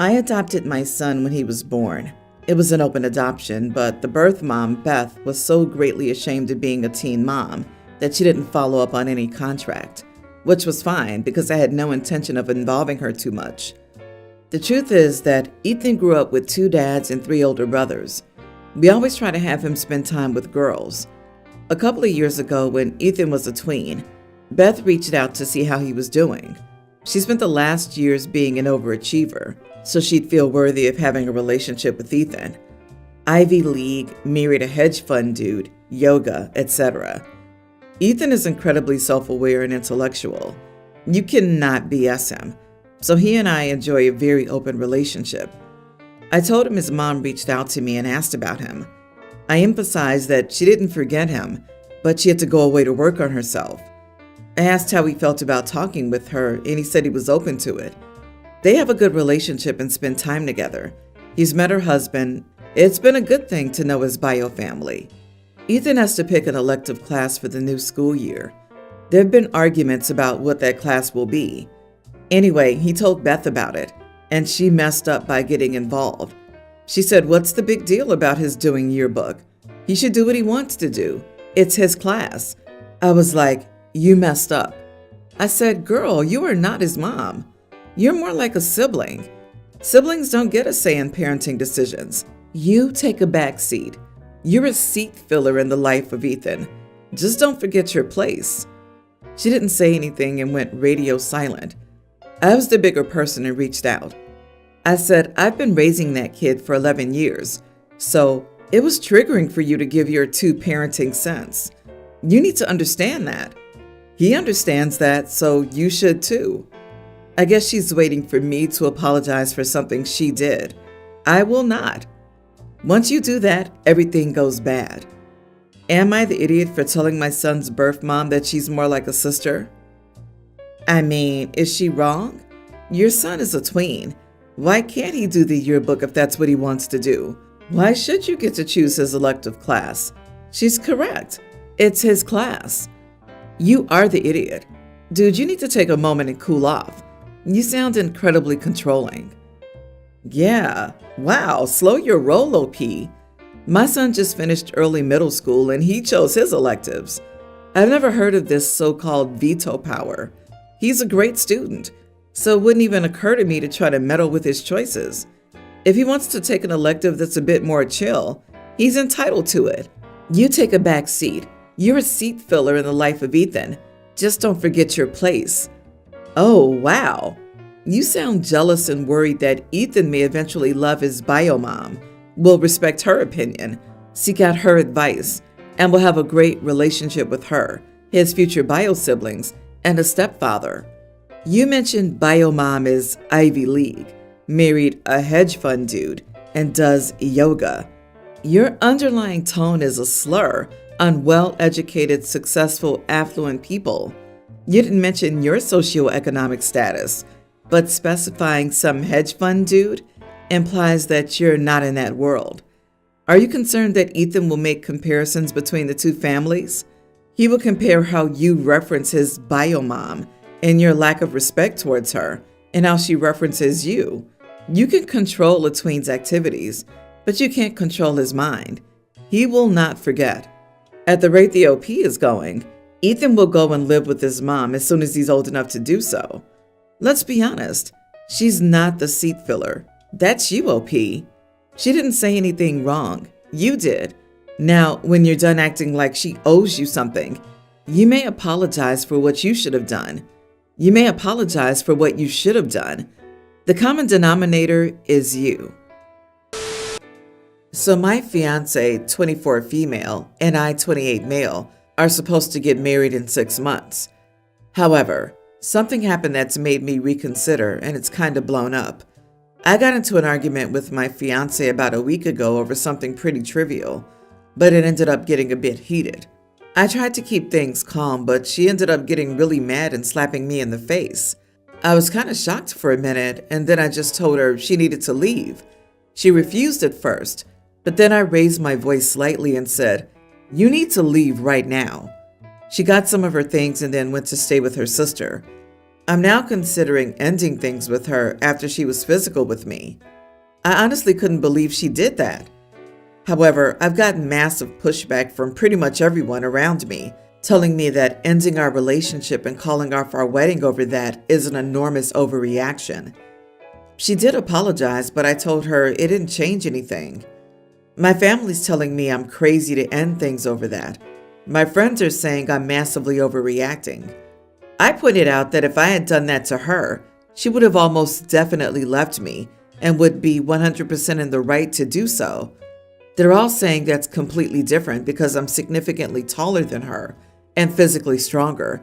I adopted my son when he was born. It was an open adoption, but the birth mom, Beth, was so greatly ashamed of being a teen mom that she didn't follow up on any contract, which was fine because I had no intention of involving her too much. The truth is that Ethan grew up with 2 dads and 3 older brothers. We always try to have him spend time with girls. A couple of years ago, when Ethan was a tween, Beth reached out to see how he was doing. She spent the last years being an overachiever, so she'd feel worthy of having a relationship with Ethan. Ivy League, married a hedge fund dude, yoga, etc. Ethan is incredibly self-aware and intellectual. You cannot BS him, so he and I enjoy a very open relationship. I told him his mom reached out to me and asked about him. I emphasized that she didn't forget him, but she had to go away to work on herself. I asked how he felt about talking with her, and he said he was open to it. They have a good relationship and spend time together. He's met her husband. It's been a good thing to know his bio family. Ethan has to pick an elective class for the new school year. There have been arguments about what that class will be. Anyway, he told Beth about it, and she messed up by getting involved. She said, "What's the big deal about his doing yearbook? He should do what he wants to do. It's his class." I was like, "You messed up." I said, "Girl, you are not his mom. You're more like a sibling. Siblings don't get a say in parenting decisions. You take a back seat. You're a seat filler in the life of Ethan. Just don't forget your place." She didn't say anything and went radio silent. I was the bigger person and reached out. I said, "I've been raising that kid for 11 years, so it was triggering for you to give your 2 parenting cents. You need to understand that. He understands that, so you should too." I guess she's waiting for me to apologize for something she did. I will not. Once you do that, everything goes bad. Am I the idiot for telling my son's birth mom that she's more like a sister? I mean, is she wrong? Your son is a tween. Why can't he do the yearbook if that's what he wants to do? Why should you get to choose his elective class? She's correct. It's his class. You are the idiot. Dude, you need to take a moment and cool off. You sound incredibly controlling. Yeah, wow, slow your roll, OP. My son just finished early middle school and he chose his electives. I've never heard of this so-called veto power. He's a great student, so it wouldn't even occur to me to try to meddle with his choices. If he wants to take an elective that's a bit more chill, he's entitled to it. You take a back seat. You're a seat filler in the life of Ethan. Just don't forget your place. Oh, wow. You sound jealous and worried that Ethan may eventually love his bio mom, will respect her opinion, seek out her advice, and will have a great relationship with her, his future bio siblings, and a stepfather. You mentioned bio mom is Ivy League, married a hedge fund dude, and does yoga. Your underlying tone is a slur on well-educated, successful, affluent people. You didn't mention your socioeconomic status, but specifying some hedge fund dude implies that you're not in that world. Are you concerned that Ethan will make comparisons between the 2 families? He will compare how you reference his bio mom and your lack of respect towards her, and how she references you. You can control a tween's activities, but you can't control his mind. He will not forget. At the rate the OP is going, Ethan will go and live with his mom as soon as he's old enough to do so. Let's be honest, she's not the seat filler. That's you, OP. She didn't say anything wrong. You did. Now, when you're done acting like she owes you something, you may apologize for what you should have done. You may apologize for what you should have done. The common denominator is you. So my fiance, 24 female, and I, 28 male, are supposed to get married in 6 months. However, something happened that's made me reconsider, and it's kind of blown up. I got into an argument with my fiance about a week ago over something pretty trivial, but it ended up getting a bit heated. I tried to keep things calm, but she ended up getting really mad and slapping me in the face. I was kind of shocked for a minute, and then I just told her she needed to leave. She refused at first, but then I raised my voice slightly and said, "You need to leave right now." She got some of her things and then went to stay with her sister. I'm now considering ending things with her after she was physical with me. I honestly couldn't believe she did that. However, I've gotten massive pushback from pretty much everyone around me, telling me that ending our relationship and calling off our wedding over that is an enormous overreaction. She did apologize, but I told her it didn't change anything. My family's telling me I'm crazy to end things over that. My friends are saying I'm massively overreacting. I pointed out that if I had done that to her, she would have almost definitely left me and would be 100% in the right to do so. They're all saying that's completely different because I'm significantly taller than her and physically stronger.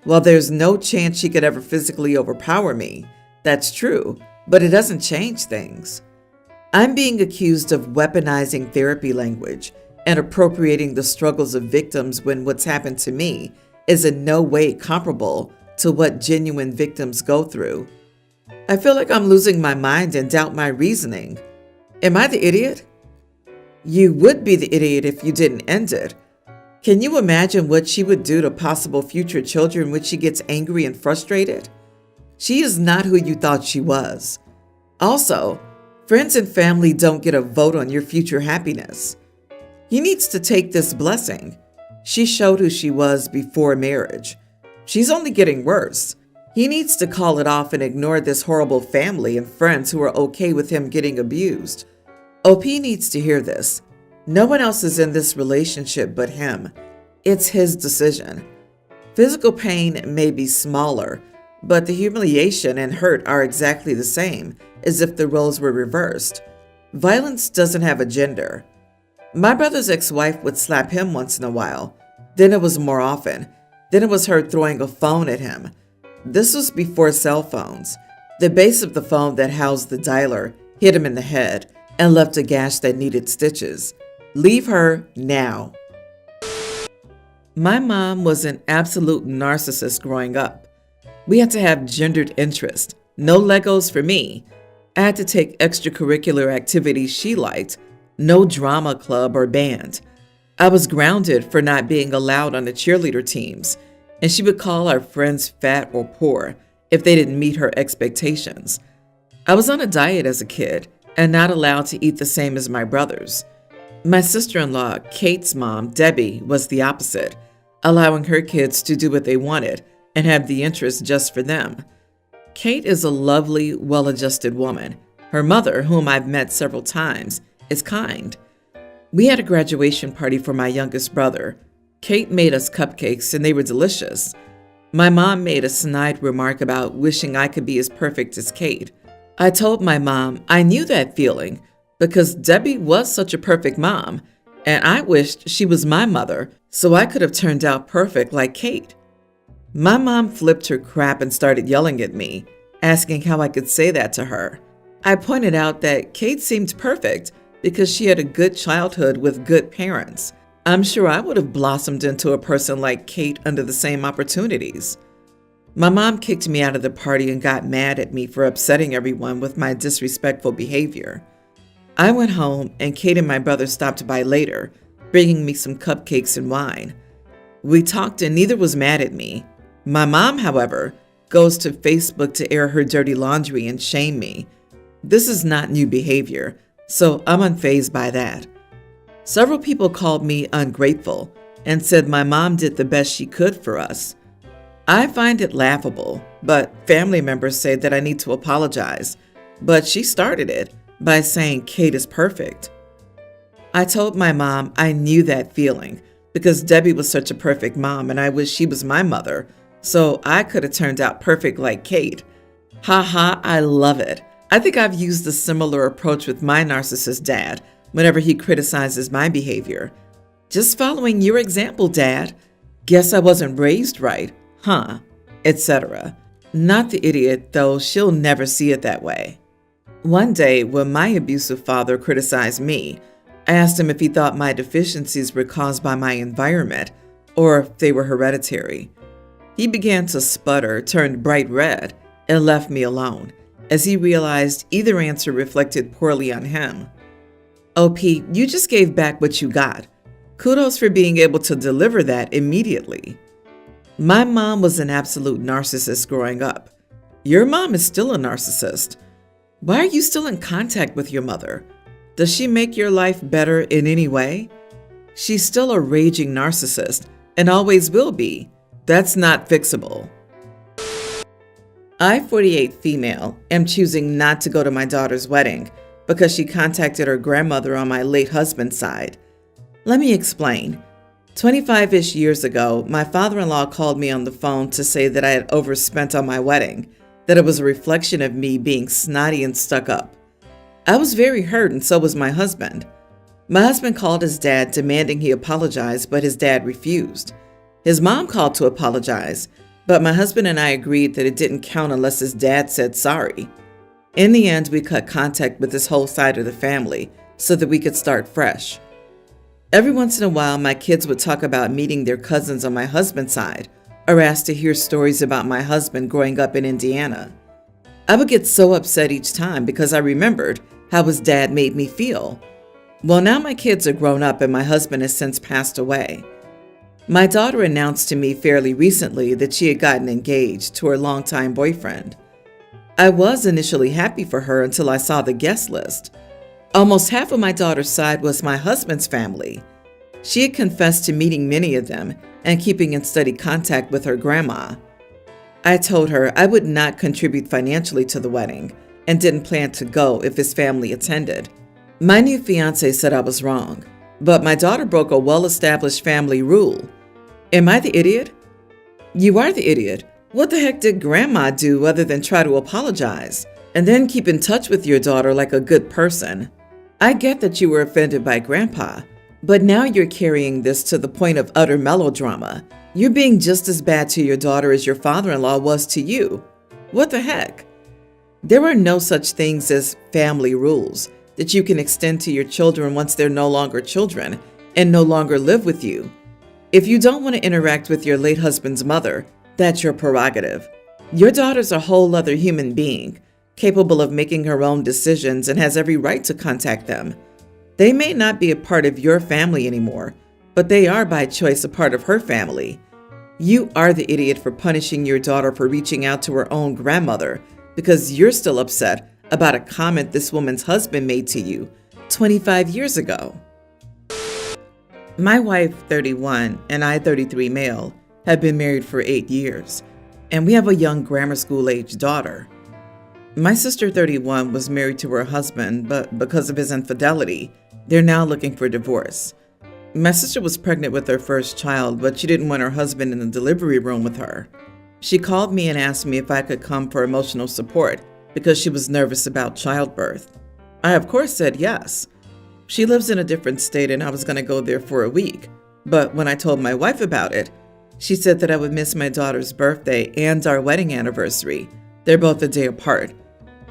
While there's no chance she could ever physically overpower me, that's true, but it doesn't change things. I'm being accused of weaponizing therapy language and appropriating the struggles of victims when what's happened to me is in no way comparable to what genuine victims go through. I feel like I'm losing my mind and doubt my reasoning. Am I the idiot? You would be the idiot if you didn't end it. Can you imagine what she would do to possible future children when she gets angry and frustrated? She is not who you thought she was. Also, friends and family don't get a vote on your future happiness. He needs to take this blessing. She showed who she was before marriage. She's only getting worse. He needs to call it off and ignore this horrible family and friends who are okay with him getting abused. OP needs to hear this. No one else is in this relationship but him. It's his decision. Physical pain may be smaller, but the humiliation and hurt are exactly the same, as if the roles were reversed. Violence doesn't have a gender. My brother's ex-wife would slap him once in a while. Then it was more often. Then it was her throwing a phone at him. This was before cell phones. The base of the phone that housed the dialer hit him in the head and left a gash that needed stitches. Leave her now. My mom was an absolute narcissist growing up. We had to have gendered interest. No Legos for me. I had to take extracurricular activities she liked. No drama club or band. I was grounded for not being allowed on the cheerleader teams, and she would call our friends fat or poor if they didn't meet her expectations. I was on a diet as a kid and not allowed to eat the same as my brothers. My sister-in-law, Kate's mom, Debbie, was the opposite, allowing her kids to do what they wanted and have the interest just for them. Kate is a lovely, well-adjusted woman. Her mother, whom I've met several times, is kind. We had a graduation party for my youngest brother. Kate made us cupcakes and they were delicious. My mom made a snide remark about wishing I could be as perfect as Kate. I told my mom I knew that feeling because Debbie was such a perfect mom, and I wished she was my mother so I could have turned out perfect like Kate. My mom flipped her crap and started yelling at me, asking how I could say that to her. I pointed out that Kate seemed perfect because she had a good childhood with good parents. I'm sure I would have blossomed into a person like Kate under the same opportunities. My mom kicked me out of the party and got mad at me for upsetting everyone with my disrespectful behavior. I went home and Kate and my brother stopped by later, bringing me some cupcakes and wine. We talked and neither was mad at me. My mom, however, goes to Facebook to air her dirty laundry and shame me. This is not new behavior, so I'm unfazed by that. Several people called me ungrateful and said my mom did the best she could for us. I find it laughable, but family members say that I need to apologize. But she started it by saying Kate is perfect. I told my mom I knew that feeling because Debbie was such a perfect mom and I wish she was my mother, so I could have turned out perfect like Kate. Haha, I love it. I think I've used a similar approach with my narcissist dad whenever he criticizes my behavior. Just following your example, Dad. Guess I wasn't raised right, huh? Etc. Not the idiot, though she'll never see it that way. One day, when my abusive father criticized me, I asked him if he thought my deficiencies were caused by my environment or if they were hereditary. He began to sputter, turned bright red, and left me alone, as he realized either answer reflected poorly on him. OP, you just gave back what you got. Kudos for being able to deliver that immediately. My mom was an absolute narcissist growing up. Your mom is still a narcissist. Why are you still in contact with your mother? Does she make your life better in any way? She's still a raging narcissist and always will be. That's not fixable. I, 48 female, am choosing not to go to my daughter's wedding because she contacted her grandmother on my late husband's side. Let me explain. 25-ish years ago, my father-in-law called me on the phone to say that I had overspent on my wedding, that it was a reflection of me being snotty and stuck up. I was very hurt, and so was my husband. My husband called his dad demanding he apologize, but his dad refused. His mom called to apologize, but my husband and I agreed that it didn't count unless his dad said sorry. In the end, we cut contact with this whole side of the family so that we could start fresh. Every once in a while, my kids would talk about meeting their cousins on my husband's side or ask to hear stories about my husband growing up in Indiana. I would get so upset each time because I remembered how his dad made me feel. Well, now my kids are grown up and my husband has since passed away. My daughter announced to me fairly recently that she had gotten engaged to her longtime boyfriend. I was initially happy for her until I saw the guest list. Almost half of my daughter's side was my husband's family. She had confessed to meeting many of them and keeping in steady contact with her grandma. I told her I would not contribute financially to the wedding and didn't plan to go if his family attended. My new fiance said I was wrong, but my daughter broke a well-established family rule. Am I the idiot? You are the idiot. What the heck did Grandma do other than try to apologize and then keep in touch with your daughter like a good person? I get that you were offended by Grandpa, but now you're carrying this to the point of utter melodrama. You're being just as bad to your daughter as your father-in-law was to you. What the heck? There are no such things as family rules that you can extend to your children once they're no longer children and no longer live with you. If you don't want to interact with your late husband's mother, that's your prerogative. Your daughter's a whole other human being, capable of making her own decisions and has every right to contact them. They may not be a part of your family anymore, but they are by choice a part of her family. You are the idiot for punishing your daughter for reaching out to her own grandmother because you're still upset about a comment this woman's husband made to you 25 years ago. My wife, 31, and I, 33 male, have been married for 8 years, and we have a young grammar school-age daughter. My sister, 31, was married to her husband, but because of his infidelity, they're now looking for divorce. My sister was pregnant with her first child, but she didn't want her husband in the delivery room with her. She called me and asked me if I could come for emotional support because she was nervous about childbirth. I, of course, said yes. She lives in a different state and I was going to go there for a week. But when I told my wife about it, she said that I would miss my daughter's birthday and our wedding anniversary. They're both a day apart.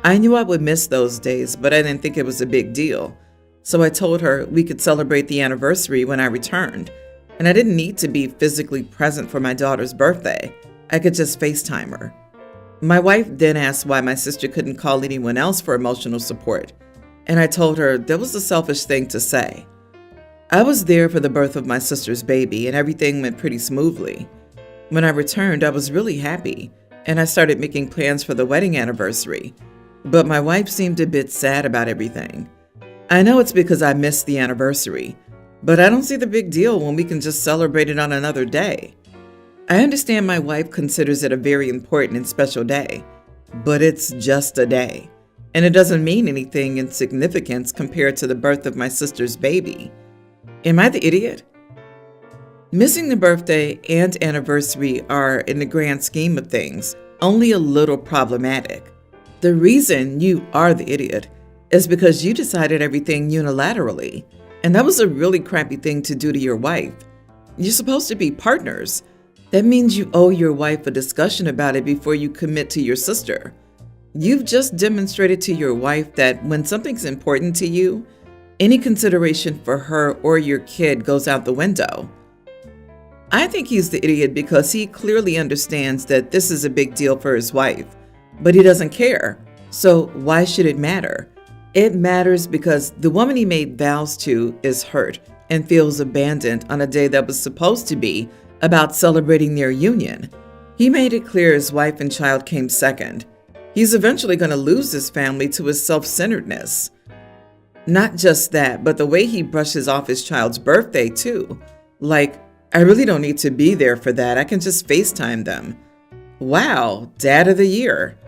I knew I would miss those days, but I didn't think it was a big deal. So I told her we could celebrate the anniversary when I returned, and I didn't need to be physically present for my daughter's birthday. I could just FaceTime her. My wife then asked why my sister couldn't call anyone else for emotional support, and I told her that was a selfish thing to say. I was there for the birth of my sister's baby, and everything went pretty smoothly. When I returned, I was really happy, and I started making plans for the wedding anniversary. But my wife seemed a bit sad about everything. I know it's because I missed the anniversary, but I don't see the big deal when we can just celebrate it on another day. I understand my wife considers it a very important and special day, but it's just a day, and it doesn't mean anything in significance compared to the birth of my sister's baby. Am I the idiot? Missing the birthday and anniversary are, in the grand scheme of things, only a little problematic. The reason you are the idiot is because you decided everything unilaterally, and that was a really crappy thing to do to your wife. You're supposed to be partners. That means you owe your wife a discussion about it before you commit to your sister. You've just demonstrated to your wife that when something's important to you, any consideration for her or your kid goes out the window. I think he's the idiot because he clearly understands that this is a big deal for his wife, but he doesn't care. So why should it matter? It matters because the woman he made vows to is hurt and feels abandoned on a day that was supposed to be about celebrating their union. He made it clear his wife and child came second, He's eventually going to lose his family to his self-centeredness. Not just that, but the way he brushes off his child's birthday too. Like, I really don't need to be there for that. I can just FaceTime them. Wow, Dad of the Year.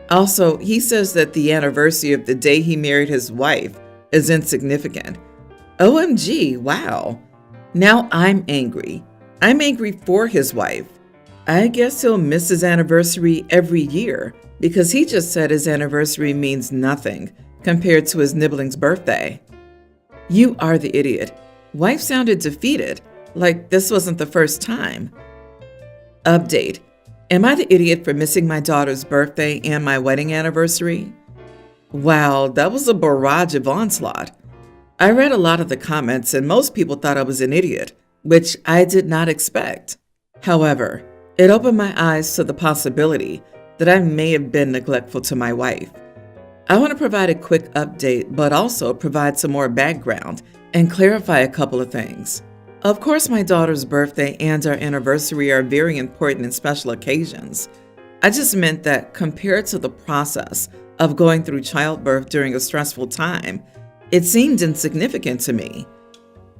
Also, he says that the anniversary of the day he married his wife is insignificant. OMG, wow. Now I'm angry. I'm angry for his wife. I guess he'll miss his anniversary every year because he just said his anniversary means nothing compared to his nibbling's birthday. You are the idiot. Wife sounded defeated, like this wasn't the first time. Update. Am I the idiot for missing my daughter's birthday and my wedding anniversary? Wow, that was a barrage of onslaught. I read a lot of the comments and most people thought I was an idiot, which I did not expect. However, it opened my eyes to the possibility that I may have been neglectful to my wife. I want to provide a quick update, but also provide some more background and clarify a couple of things. Of course, my daughter's birthday and our anniversary are very important and special occasions. I just meant that compared to the process of going through childbirth during a stressful time, it seemed insignificant to me.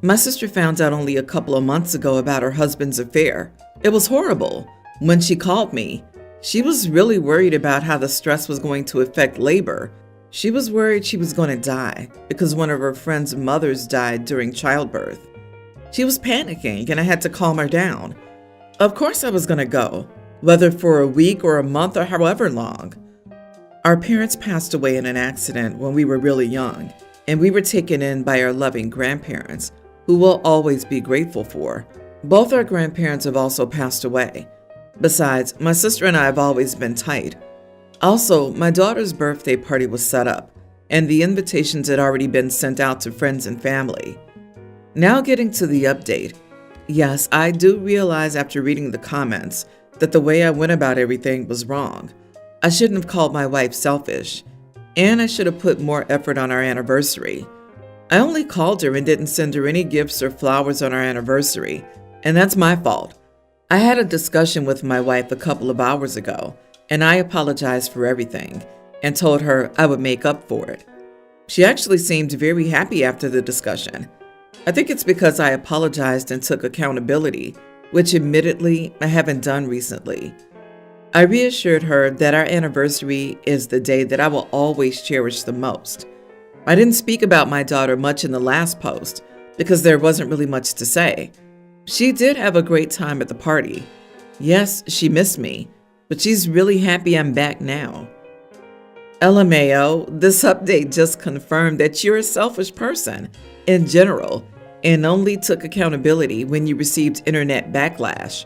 My sister found out only a couple of months ago about her husband's affair. It was horrible. When she called me, she was really worried about how the stress was going to affect labor. She was worried she was going to die because one of her friend's mothers died during childbirth. She was panicking and I had to calm her down. Of course I was going to go, whether for a week or a month or however long. Our parents passed away in an accident when we were really young, and we were taken in by our loving grandparents, who we'll always be grateful for. Both our grandparents have also passed away. Besides, my sister and I have always been tight. Also, my daughter's birthday party was set up, and the invitations had already been sent out to friends and family. Now getting to the update. Yes, I do realize after reading the comments that the way I went about everything was wrong. I shouldn't have called my wife selfish, and I should have put more effort on our anniversary. I only called her and didn't send her any gifts or flowers on our anniversary, and that's my fault. I had a discussion with my wife a couple of hours ago, and I apologized for everything and told her I would make up for it. She actually seemed very happy after the discussion. I think it's because I apologized and took accountability, which admittedly I haven't done recently. I reassured her that our anniversary is the day that I will always cherish the most. I didn't speak about my daughter much in the last post because there wasn't really much to say. She did have a great time at the party. Yes, she missed me, but she's really happy I'm back now. LMAO, this update just confirmed that you're a selfish person in general and only took accountability when you received internet backlash.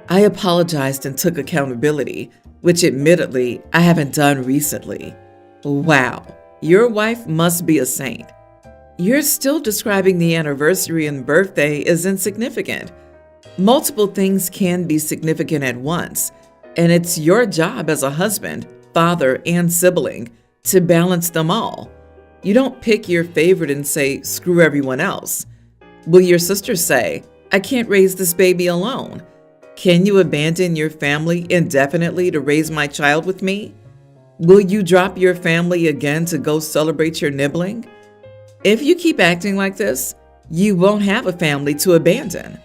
I apologized and took accountability, which admittedly I haven't done recently. Wow, your wife must be a saint. You're still describing the anniversary and birthday as insignificant. Multiple things can be significant at once, and it's your job as a husband, father, and sibling to balance them all. You don't pick your favorite and say, screw everyone else. Will your sister say, I can't raise this baby alone? Can you abandon your family indefinitely to raise my child with me? Will you drop your family again to go celebrate your nibbling? If you keep acting like this, you won't have a family to abandon.